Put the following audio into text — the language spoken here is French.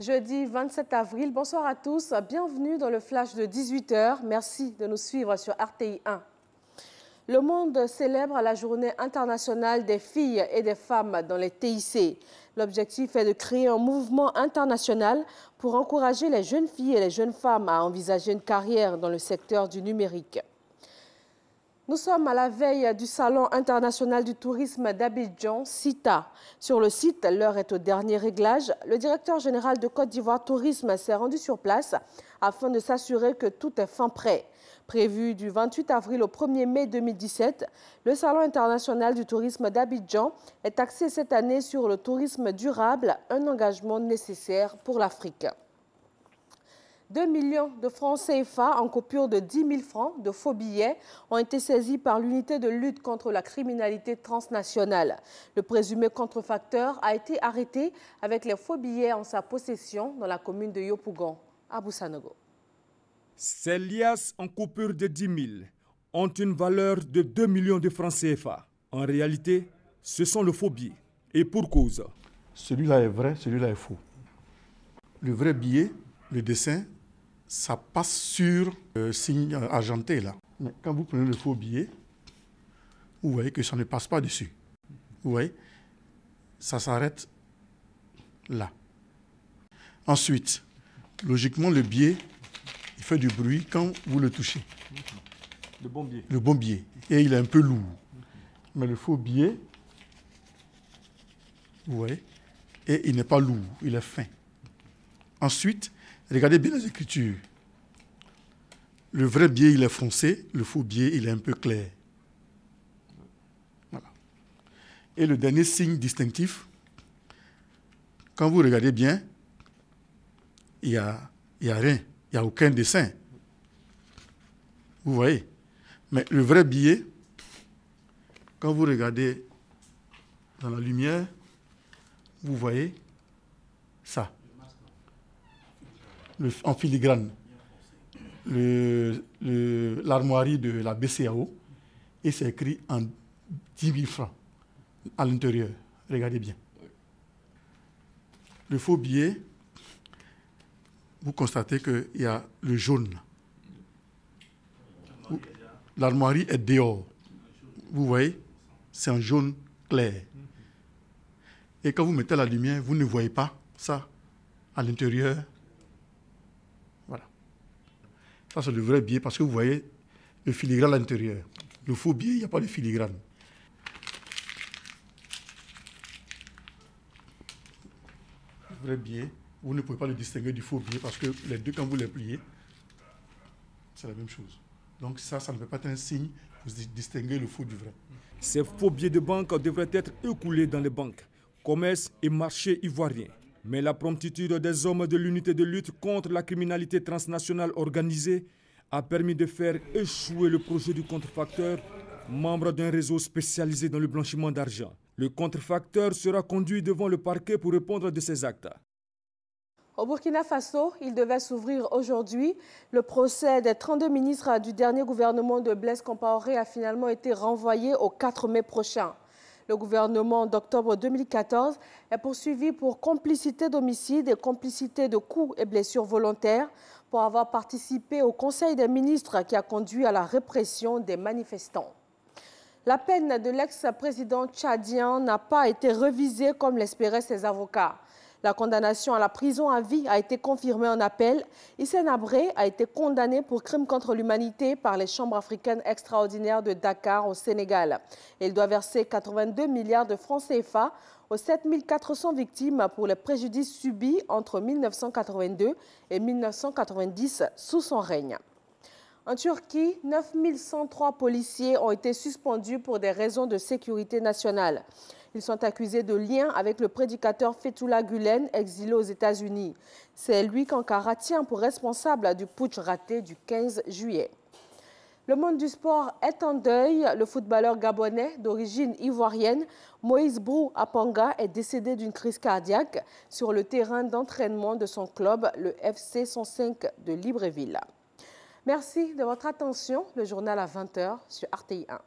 Jeudi 27 avril, bonsoir à tous, bienvenue dans le flash de 18 h. Merci de nous suivre sur RTI 1. Le monde célèbre la journée internationale des filles et des femmes dans les TIC. L'objectif est de créer un mouvement international pour encourager les jeunes filles et les jeunes femmes à envisager une carrière dans le secteur du numérique. Nous sommes à la veille du Salon international du tourisme d'Abidjan, CITA. Sur le site, l'heure est au dernier réglage. Le directeur général de Côte d'Ivoire Tourisme s'est rendu sur place afin de s'assurer que tout est fin prêt. Prévu du 28 avril au 1er mai 2017, le Salon international du tourisme d'Abidjan est axé cette année sur le tourisme durable, un engagement nécessaire pour l'Afrique. 2 millions de francs CFA en coupure de 10 000 francs de faux billets ont été saisis par l'unité de lutte contre la criminalité transnationale. Le présumé contrefacteur a été arrêté avec les faux billets en sa possession dans la commune de Yopougon, à Boussanogo. Ces liasses en coupure de 10 000 ont une valeur de 2 millions de francs CFA. En réalité, ce sont le faux billet. Et pour cause. Celui-là est vrai, celui-là est faux. Le vrai billet, le dessin, ça passe sur le signe argenté là. Mais quand vous prenez le faux billet, vous voyez que ça ne passe pas dessus. Vous voyez, ça s'arrête là. Ensuite, logiquement, le billet, il fait du bruit quand vous le touchez. Le bon billet. Le bon billet. Et il est un peu lourd. Mais le faux billet, vous voyez, et il n'est pas lourd, il est fin. Ensuite, regardez bien les écritures. Le vrai billet, il est foncé. Le faux billet, il est un peu clair. Voilà. Et le dernier signe distinctif, quand vous regardez bien, il n'y a rien. Il n'y a aucun dessin. Vous voyez. Mais le vrai billet, quand vous regardez dans la lumière, vous voyez ça. En filigrane, l'armoirie de la BCAO, et c'est écrit en 10 000 francs à l'intérieur. Regardez bien. Le faux billet, vous constatez qu'il y a le jaune. L'armoirie est dehors. Vous voyez, c'est un jaune clair. Et quand vous mettez la lumière, vous ne voyez pas ça à l'intérieur. Voilà. Ça, c'est le vrai billet parce que vous voyez le filigrane à l'intérieur. Le faux billet, il n'y a pas de filigrane. Le vrai billet, vous ne pouvez pas le distinguer du faux billet parce que les deux, quand vous les pliez, c'est la même chose. Donc ça ne peut pas être un signe pour distinguer le faux du vrai. Ces faux billets de banque devraient être écoulés dans les banques, commerces et marchés ivoiriens. Mais la promptitude des hommes de l'unité de lutte contre la criminalité transnationale organisée a permis de faire échouer le projet du contrefacteur, membre d'un réseau spécialisé dans le blanchiment d'argent. Le contrefacteur sera conduit devant le parquet pour répondre de ses actes. Au Burkina Faso, il devait s'ouvrir aujourd'hui. Le procès des 32 ministres du dernier gouvernement de Blaise Compaoré a finalement été renvoyé au 4 mai prochain. Le gouvernement d'octobre 2014 est poursuivi pour complicité d'homicide et complicité de coups et blessures volontaires pour avoir participé au Conseil des ministres qui a conduit à la répression des manifestants. La peine de l'ex-président tchadien n'a pas été révisée comme l'espéraient ses avocats. La condamnation à la prison à vie a été confirmée en appel. Hissène Habré a été condamné pour crime contre l'humanité par les chambres africaines extraordinaires de Dakar au Sénégal. Il doit verser 82 milliards de francs CFA aux 7 400 victimes pour les préjudices subis entre 1982 et 1990 sous son règne. En Turquie, 9 103 policiers ont été suspendus pour des raisons de sécurité nationale. Ils sont accusés de lien avec le prédicateur Fethullah Gülen, exilé aux États-Unis. C'est lui qu'Ankara tient pour responsable du putsch raté du 15 juillet. Le monde du sport est en deuil. Le footballeur gabonais d'origine ivoirienne, Moïse Brou Apanga, est décédé d'une crise cardiaque sur le terrain d'entraînement de son club, le FC 105 de Libreville. Merci de votre attention. Le journal à 20 h sur RTI 1.